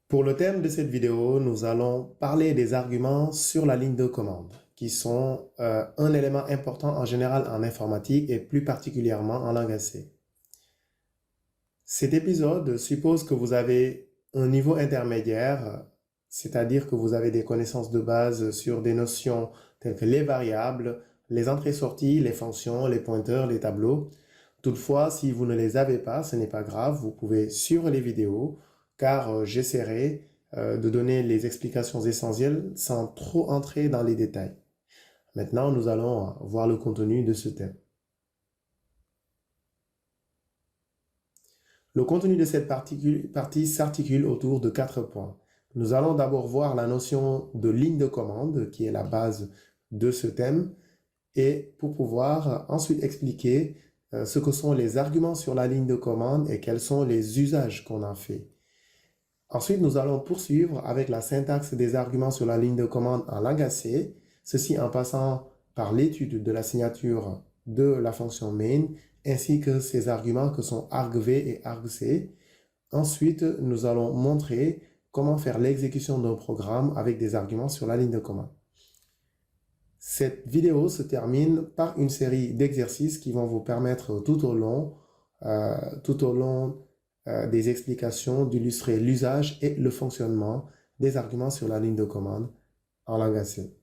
Pour le thème de cette vidéo, nous allons parler des arguments sur la ligne de commande, qui sont un élément important en général en informatique et plus particulièrement en langage C. Cet épisode suppose que vous avez un niveau intermédiaire, c'est-à-dire que vous avez des connaissances de base sur des notions telles que les variables, les entrées-sorties, les fonctions, les pointeurs, les tableaux. Toutefois, si vous ne les avez pas, ce n'est pas grave, vous pouvez suivre les vidéos, car j'essaierai de donner les explications essentielles sans trop entrer dans les détails. Maintenant, nous allons voir le contenu de ce thème. Le contenu de cette partie s'articule autour de 4 points. Nous allons d'abord voir la notion de ligne de commande, qui est la base de ce thème, et pour pouvoir ensuite expliquer ce que sont les arguments sur la ligne de commande et quels sont les usages qu'on en fait. Ensuite, nous allons poursuivre avec la syntaxe des arguments sur la ligne de commande en langage C, ceci en passant par l'étude de la signature de la fonction main, ainsi que ses arguments que sont argv et argc. Ensuite, nous allons montrer comment faire l'exécution d'un programme avec des arguments sur la ligne de commande. Cette vidéo se termine par une série d'exercices qui vont vous permettre tout au long des explications d'illustrer l'usage et le fonctionnement des arguments sur la ligne de commande en langage C.